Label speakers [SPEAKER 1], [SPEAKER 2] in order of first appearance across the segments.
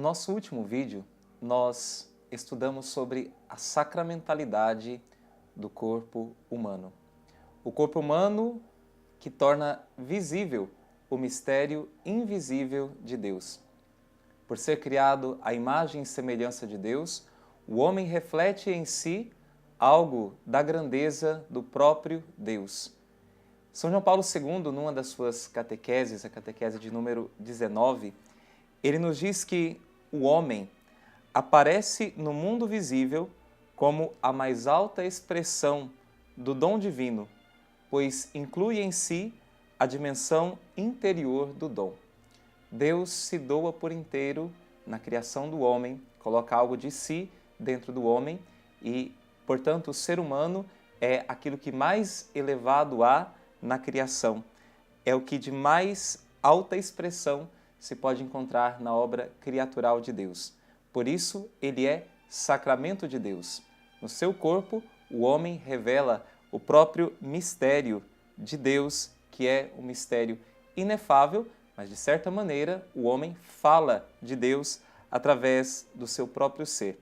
[SPEAKER 1] nosso último vídeo, nós estudamos sobre a sacramentalidade do corpo humano. O corpo humano que torna visível o mistério invisível de Deus. Por ser criado à imagem e semelhança de Deus, o homem reflete em si algo da grandeza do próprio Deus. São João Paulo II, numa das suas catequeses, a catequese de número 19, ele nos diz que o homem aparece no mundo visível como a mais alta expressão do dom divino, pois inclui em si a dimensão interior do dom. Deus se doa por inteiro na criação do homem, coloca algo de si dentro do homem e, portanto, o ser humano é aquilo que mais elevado há na criação. É o que de mais alta expressão se pode encontrar na obra criatural de Deus. Por isso, ele é sacramento de Deus. No seu corpo, o homem revela o próprio mistério de Deus, que é um mistério inefável, mas de certa maneira o homem fala de Deus através do seu próprio ser.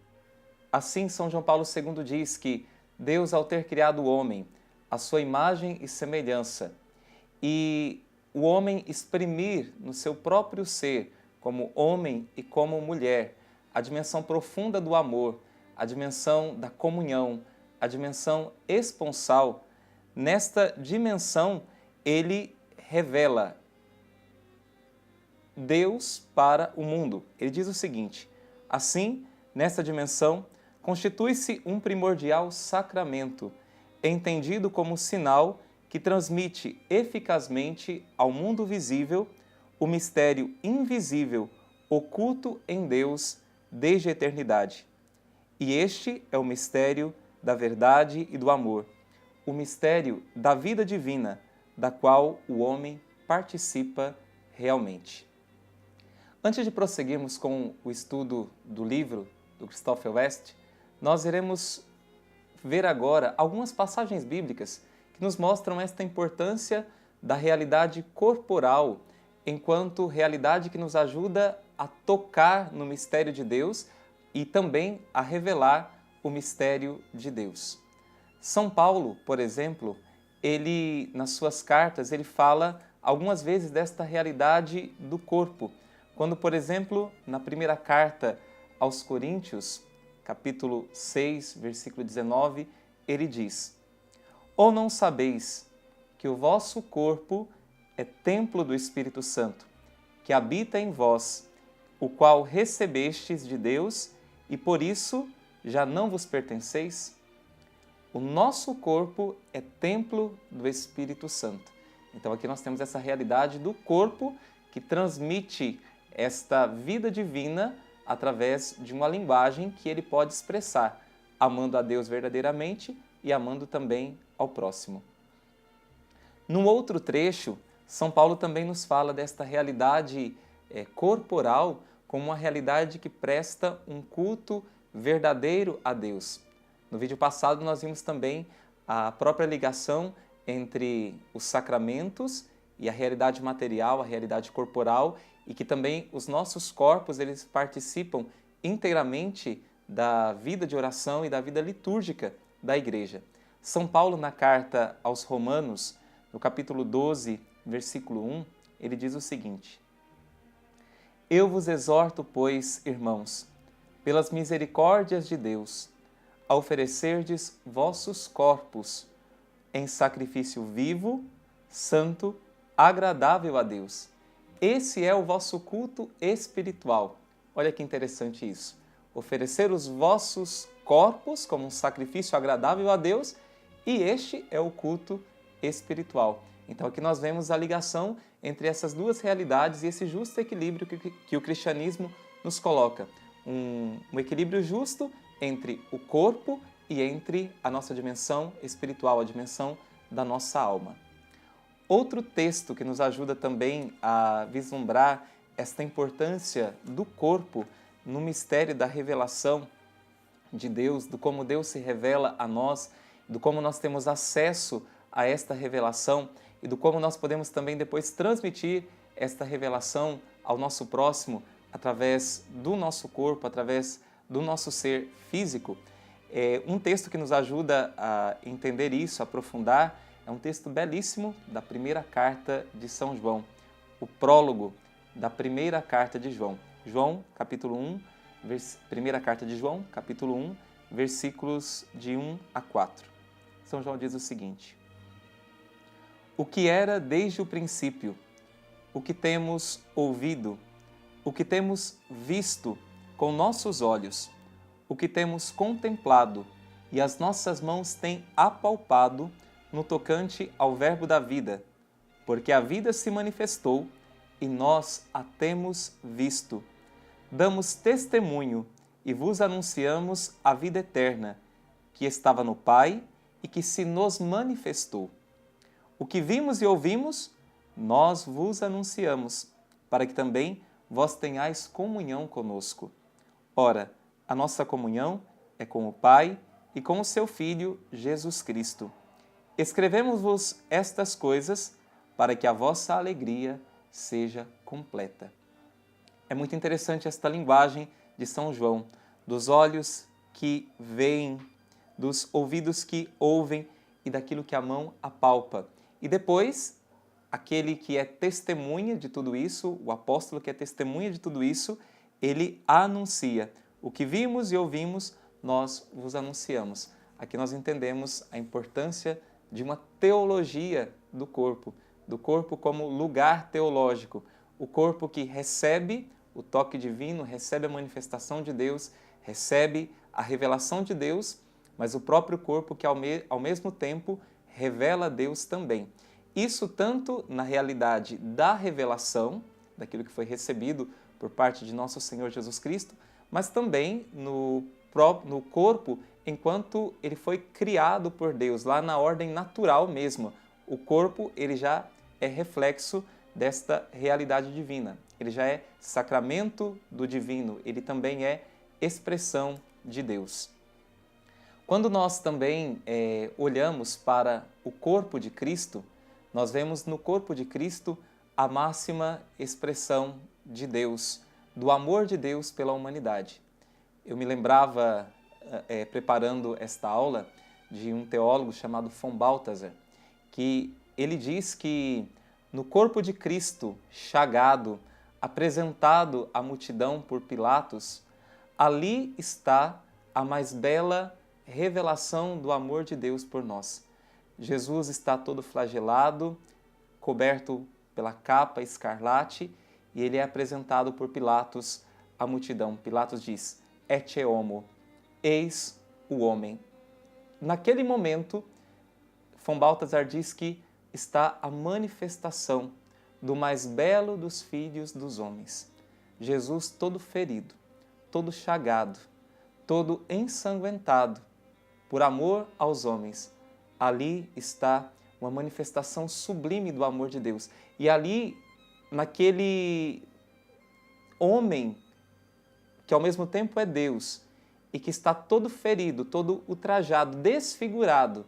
[SPEAKER 1] Assim, São João Paulo II diz que Deus, ao ter criado o homem, a sua imagem e semelhança, e o homem exprimir no seu próprio ser, como homem e como mulher, a dimensão profunda do amor, a dimensão da comunhão, a dimensão esponsal, nesta dimensão ele revela Deus para o mundo. Ele diz o seguinte: assim, nesta dimensão, constitui-se um primordial sacramento, entendido como sinal que transmite eficazmente ao mundo visível o mistério invisível oculto em Deus desde a eternidade. E este é o mistério da verdade e do amor, o mistério da vida divina, da qual o homem participa realmente. Antes de prosseguirmos com o estudo do livro do Christopher West, nós iremos ver agora algumas passagens bíblicas que nos mostram esta importância da realidade corporal enquanto realidade que nos ajuda a tocar no mistério de Deus e também a revelar o mistério de Deus. São Paulo, por exemplo, ele nas suas cartas, ele fala algumas vezes desta realidade do corpo. Quando, por exemplo, na primeira carta aos Coríntios, capítulo 6, versículo 19, ele diz: Ou não sabeis que o vosso corpo é templo do Espírito Santo, que habita em vós, o qual recebestes de Deus, e por isso já não vos pertenceis? O nosso corpo é templo do Espírito Santo. Então aqui nós temos essa realidade do corpo que transmite esta vida divina através de uma linguagem que ele pode expressar, amando a Deus verdadeiramente e amando também ao próximo. Num outro trecho, São Paulo também nos fala desta realidade corporal como uma realidade que presta um culto verdadeiro a Deus. No vídeo passado nós vimos também a própria ligação entre os sacramentos e a realidade material, a realidade corporal, e que também os nossos corpos eles participam integramente da vida de oração e da vida litúrgica da Igreja. São Paulo, na carta aos Romanos, no capítulo 12, versículo 1, ele diz o seguinte: Eu vos exorto, pois, irmãos, pelas misericórdias de Deus, a oferecerdes vossos corpos em sacrifício vivo, santo, agradável a Deus. Esse é o vosso culto espiritual. Olha que interessante isso. Oferecer os vossos corpos como um sacrifício agradável a Deus, e este é o culto espiritual. Então aqui nós vemos a ligação entre essas duas realidades e esse justo equilíbrio que o cristianismo nos coloca. Um equilíbrio justo entre o corpo e entre a nossa dimensão espiritual, a dimensão da nossa alma. Outro texto que nos ajuda também a vislumbrar esta importância do corpo no mistério da revelação de Deus, do como Deus se revela a nós, do como nós temos acesso a esta revelação e do como nós podemos também depois transmitir esta revelação ao nosso próximo através do nosso corpo, através do nosso ser físico. Um texto que nos ajuda a entender isso, a aprofundar, é um texto belíssimo da primeira carta de São João, o prólogo da primeira carta de João. João, capítulo 1, primeira carta de João, capítulo 1, versículos de 1 a 4. São João diz o seguinte: o que era desde o princípio, o que temos ouvido, o que temos visto com nossos olhos, o que temos contemplado e as nossas mãos têm apalpado no tocante ao Verbo da vida, porque a vida se manifestou e nós a temos visto. Damos testemunho e vos anunciamos a vida eterna, que estava no Pai e que se nos manifestou. O que vimos e ouvimos, nós vos anunciamos, para que também vós tenhais comunhão conosco. Ora, a nossa comunhão é com o Pai e com o seu Filho, Jesus Cristo. Escrevemos-vos estas coisas para que a vossa alegria seja completa. É muito interessante esta linguagem de São João, dos olhos que veem, dos ouvidos que ouvem e daquilo que a mão apalpa. E depois, aquele que é testemunha de tudo isso, o apóstolo que é testemunha de tudo isso, ele anuncia. O que vimos e ouvimos, nós vos anunciamos. Aqui nós entendemos a importância de uma teologia do corpo como lugar teológico, o corpo que recebe o toque divino, recebe a manifestação de Deus, recebe a revelação de Deus, mas o próprio corpo que ao mesmo tempo revela Deus também. Isso tanto na realidade da revelação, daquilo que foi recebido por parte de nosso Senhor Jesus Cristo, mas também no corpo enquanto ele foi criado por Deus, lá na ordem natural mesmo. O corpo ele já é reflexo desta realidade divina. Ele já é sacramento do divino, ele também é expressão de Deus. Quando nós também olhamos para o corpo de Cristo, nós vemos no corpo de Cristo a máxima expressão de Deus, do amor de Deus pela humanidade. Eu me lembrava, preparando esta aula, de um teólogo chamado von Balthasar, que ele diz que no corpo de Cristo, chagado, apresentado à multidão por Pilatos, ali está a mais bela revelação do amor de Deus por nós. Jesus está todo flagelado, coberto pela capa escarlate, e ele é apresentado por Pilatos à multidão. Pilatos diz: Ecce homo, eis o homem. Naquele momento, von Balthasar diz que está a manifestação do mais belo dos filhos dos homens. Jesus todo ferido, todo chagado, todo ensanguentado, por amor aos homens. Ali está uma manifestação sublime do amor de Deus. E ali, naquele homem que ao mesmo tempo é Deus e que está todo ferido, todo ultrajado, desfigurado,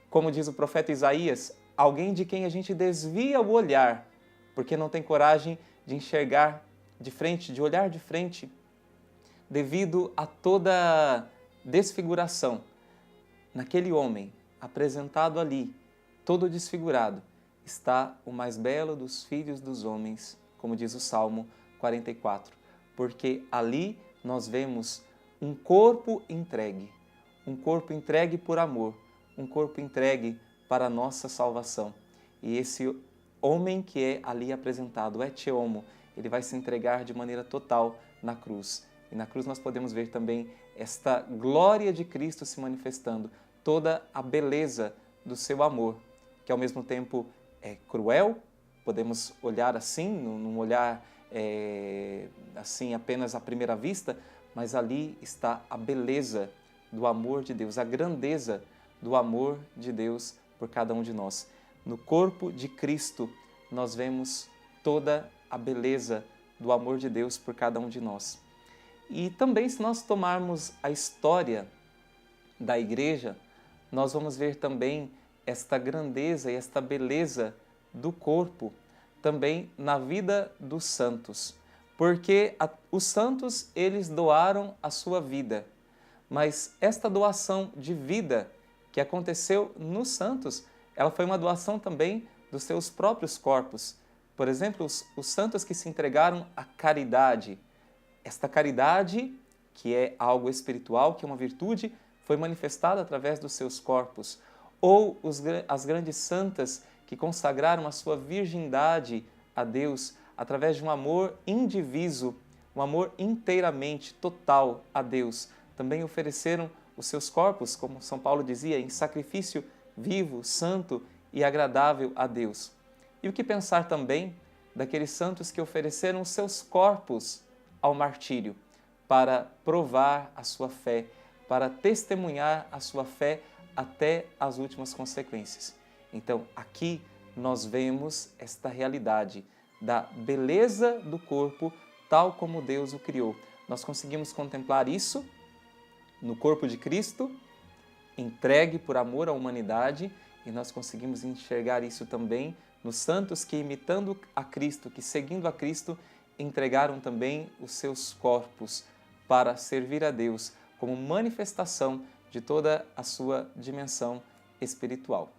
[SPEAKER 1] como diz o profeta Isaías, alguém de quem a gente desvia o olhar, porque não tem coragem de enxergar de frente, de olhar de frente, devido a toda desfiguração. Naquele homem, apresentado ali, todo desfigurado, está o mais belo dos filhos dos homens, como diz o Salmo 44, porque ali nós vemos um corpo entregue por amor, um corpo entregue para a nossa salvação. E esse homem que é ali apresentado, Ecce homo, ele vai se entregar de maneira total na cruz. E na cruz nós podemos ver também esta glória de Cristo se manifestando, toda a beleza do seu amor, que ao mesmo tempo é cruel, podemos olhar assim, num olhar assim apenas à primeira vista, mas ali está a beleza do amor de Deus, a grandeza do amor de Deus por cada um de nós. No corpo de Cristo, nós vemos toda a beleza do amor de Deus por cada um de nós. E também, se nós tomarmos a história da Igreja, nós vamos ver também esta grandeza e esta beleza do corpo também na vida dos santos. porque os santos, eles doaram a sua vida. Mas esta doação de vida que aconteceu nos santos, ela foi uma doação também dos seus próprios corpos. Por exemplo, os santos que se entregaram à caridade. Esta caridade, que é algo espiritual, que é uma virtude, foi manifestada através dos seus corpos. Ou as grandes santas que consagraram a sua virgindade a Deus através de um amor indiviso, um amor inteiramente, total a Deus. Também ofereceram os seus corpos, como São Paulo dizia, em sacrifício vivo, santo e agradável a Deus. E o que pensar também daqueles santos que ofereceram os seus corpos ao martírio para provar a sua fé, para testemunhar a sua fé até as últimas consequências. Então, aqui nós vemos esta realidade da beleza do corpo tal como Deus o criou. Nós conseguimos contemplar isso no corpo de Cristo, entregue por amor à humanidade, e nós conseguimos enxergar isso também nos santos que, imitando a Cristo, que seguindo a Cristo, entregaram também os seus corpos para servir a Deus como manifestação de toda a sua dimensão espiritual.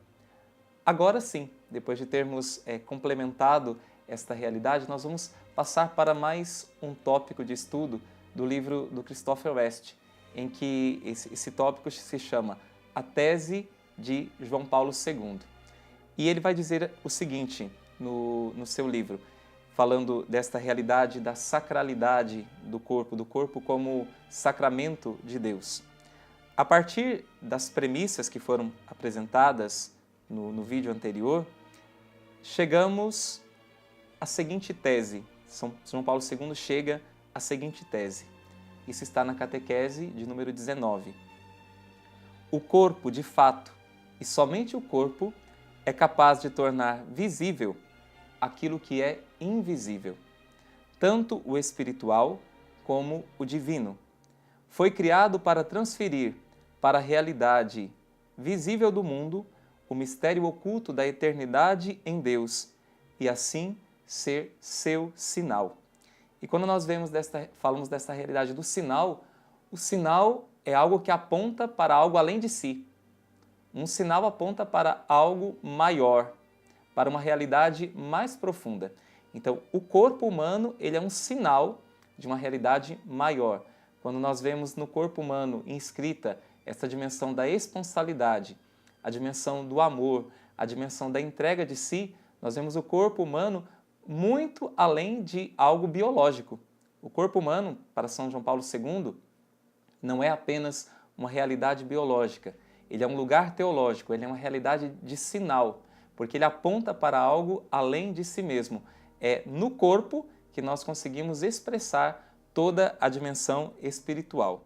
[SPEAKER 1] Agora sim, depois de termos complementado esta realidade, nós vamos passar para mais um tópico de estudo do livro do Christopher West, em que esse tópico se chama A Tese de João Paulo II. E ele vai dizer o seguinte no seu livro, falando desta realidade da sacralidade do corpo como sacramento de Deus. A partir das premissas que foram apresentadas no vídeo anterior, chegamos à seguinte tese. João Paulo II chega à seguinte tese. Isso está na catequese de número 19. O corpo, de fato, e somente o corpo, é capaz de tornar visível aquilo que é invisível, tanto o espiritual como o divino. Foi criado para transferir para a realidade visível do mundo o mistério oculto da eternidade em Deus e assim ser seu sinal. E quando nós falamos desta realidade do sinal, o sinal é algo que aponta para algo além de si. Um sinal aponta para algo maior, para uma realidade mais profunda. Então, o corpo humano, ele é um sinal de uma realidade maior. Quando nós vemos no corpo humano inscrita essa dimensão da esponsalidade, a dimensão do amor, a dimensão da entrega de si, nós vemos o corpo humano muito além de algo biológico. O corpo humano, para São João Paulo II, não é apenas uma realidade biológica. Ele é um lugar teológico, ele é uma realidade de sinal, porque ele aponta para algo além de si mesmo. É no corpo que nós conseguimos expressar toda a dimensão espiritual.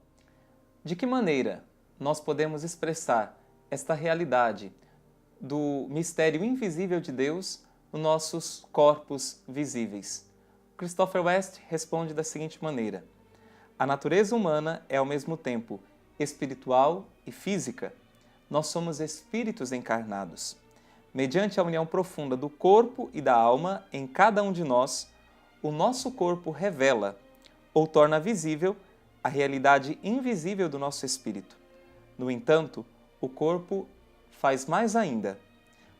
[SPEAKER 1] De que maneira nós podemos expressar esta realidade do mistério invisível de Deus nos nossos corpos visíveis? Christopher West responde da seguinte maneira: a natureza humana é ao mesmo tempo espiritual e física. Nós somos espíritos encarnados. Mediante a união profunda do corpo e da alma em cada um de nós, o nosso corpo revela ou torna visível a realidade invisível do nosso espírito. No entanto, o corpo faz mais ainda.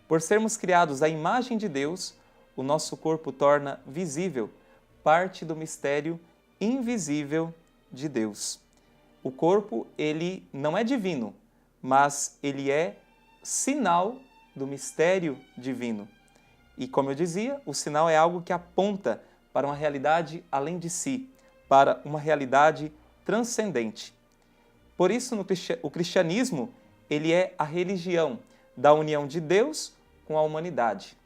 [SPEAKER 1] Por sermos criados à imagem de Deus, o nosso corpo torna visível parte do mistério invisível de Deus. O corpo, ele não é divino, mas ele é sinal do mistério divino. E, como eu dizia, o sinal é algo que aponta para uma realidade além de si, para uma realidade transcendente. Por isso, o cristianismo, ele é a religião da união de Deus com a humanidade.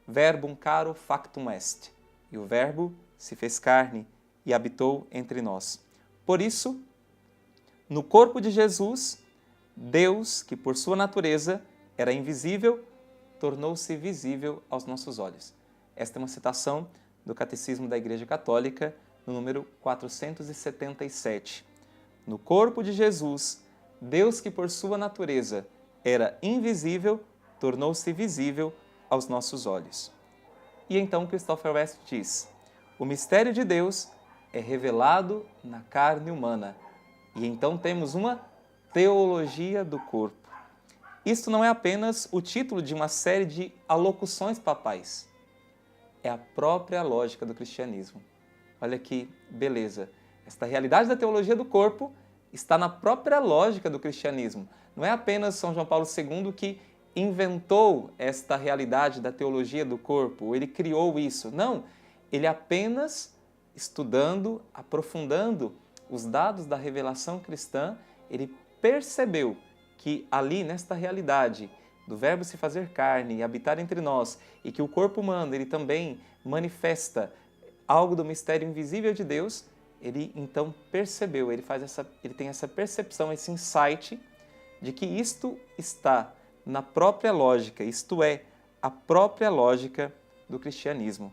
[SPEAKER 1] Verbum caro factum est. E o verbo se fez carne e habitou entre nós. Por isso, no corpo de Jesus, Deus, que por sua natureza era invisível, tornou-se visível aos nossos olhos. Esta é uma citação do Catecismo da Igreja Católica, no número 477. No corpo de Jesus, Deus, que por sua natureza era invisível, tornou-se visível aos nossos olhos. E então Christopher West diz: o mistério de Deus é revelado na carne humana. E então temos uma teologia do corpo. Isto não é apenas o título de uma série de alocuções papais. É a própria lógica do cristianismo. Olha que beleza. Esta realidade da teologia do corpo está na própria lógica do cristianismo. Não é apenas São João Paulo II que inventou esta realidade da teologia do corpo, ele criou isso. Não, ele apenas estudando, aprofundando os dados da revelação cristã, ele percebeu que ali, nesta realidade do Verbo se fazer carne e habitar entre nós, e que o corpo humano ele também manifesta algo do mistério invisível de Deus, ele então percebeu, ele tem essa percepção, esse insight de que isto está na própria lógica, isto é, a própria lógica do cristianismo.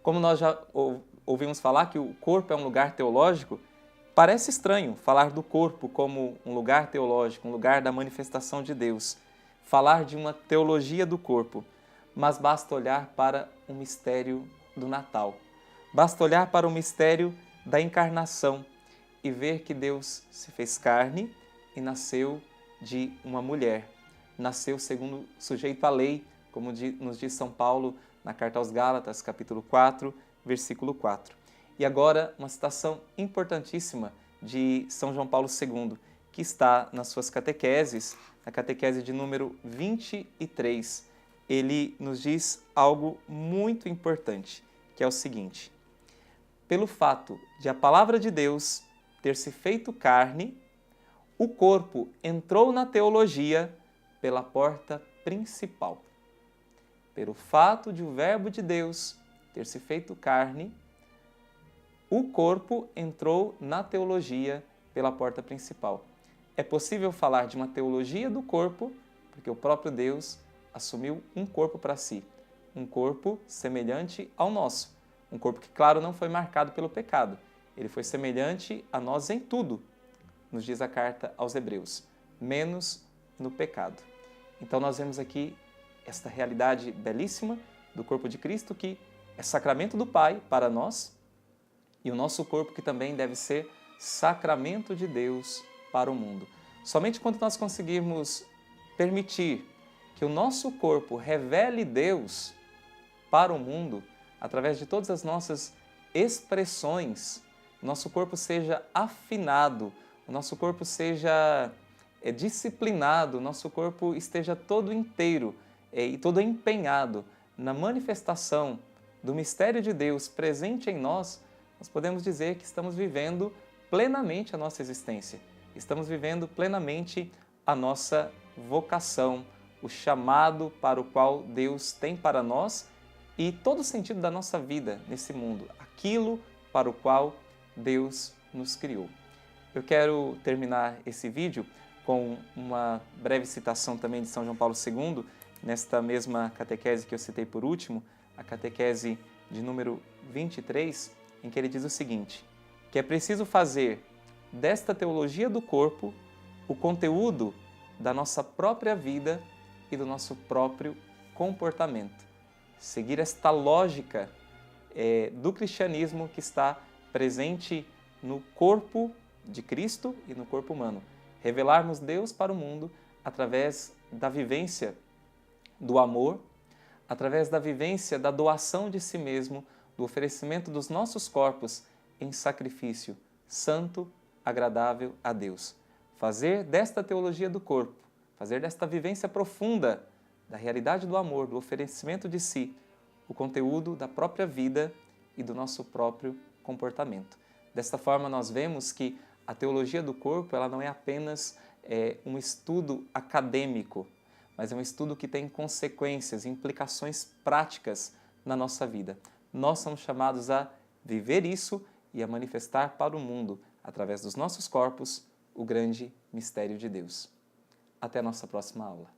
[SPEAKER 1] Como nós já ouvimos falar que o corpo é um lugar teológico, parece estranho falar do corpo como um lugar teológico, um lugar da manifestação de Deus, falar de uma teologia do corpo, mas basta olhar para o mistério do Natal. Basta olhar para o mistério da encarnação e ver que Deus se fez carne e nasceu de uma mulher. Nasceu segundo sujeito à lei, como nos diz São Paulo na Carta aos Gálatas, capítulo 4, versículo 4. E agora, uma citação importantíssima de São João Paulo II, que está nas suas catequeses, na catequese de número 23. Ele nos diz algo muito importante, que é o seguinte: pelo fato de a palavra de Deus ter se feito carne, o corpo entrou na teologia pela porta principal. Pelo fato de o Verbo de Deus ter se feito carne, o corpo entrou na teologia pela porta principal. É possível falar de uma teologia do corpo, porque o próprio Deus assumiu um corpo para si, um corpo semelhante ao nosso, um corpo que, claro, não foi marcado pelo pecado. Ele foi semelhante a nós em tudo, nos diz a carta aos Hebreus, menos no pecado. Então nós vemos aqui esta realidade belíssima do corpo de Cristo, que é sacramento do Pai para nós, e o nosso corpo que também deve ser sacramento de Deus para o mundo. Somente quando nós conseguirmos permitir que o nosso corpo revele Deus para o mundo, através de todas as nossas expressões, nosso corpo seja afinado, o nosso corpo seja disciplinado, o nosso corpo esteja todo inteiro e todo empenhado na manifestação do mistério de Deus presente em nós, nós podemos dizer que estamos vivendo plenamente a nossa existência, estamos vivendo plenamente a nossa vocação, o chamado para o qual Deus tem para nós e todo o sentido da nossa vida nesse mundo, aquilo para o qual Deus nos criou. Eu quero terminar esse vídeo com uma breve citação também de São João Paulo II, nesta mesma catequese que eu citei por último, a catequese de número 23, em que ele diz o seguinte, que é preciso fazer desta teologia do corpo o conteúdo da nossa própria vida e do nosso próprio comportamento. Seguir esta lógica do cristianismo que está presente no corpo de Cristo e no corpo humano. Revelarmos Deus para o mundo através da vivência do amor, através da vivência da doação de si mesmo, do oferecimento dos nossos corpos em sacrifício santo, agradável a Deus. Fazer desta teologia do corpo, fazer desta vivência profunda da realidade do amor, do oferecimento de si, o conteúdo da própria vida e do nosso próprio comportamento. Desta forma, nós vemos que a teologia do corpo ela não é apenas um estudo acadêmico, mas é um estudo que tem consequências, implicações práticas na nossa vida. Nós somos chamados a viver isso e a manifestar para o mundo, através dos nossos corpos, o grande mistério de Deus. Até a nossa próxima aula.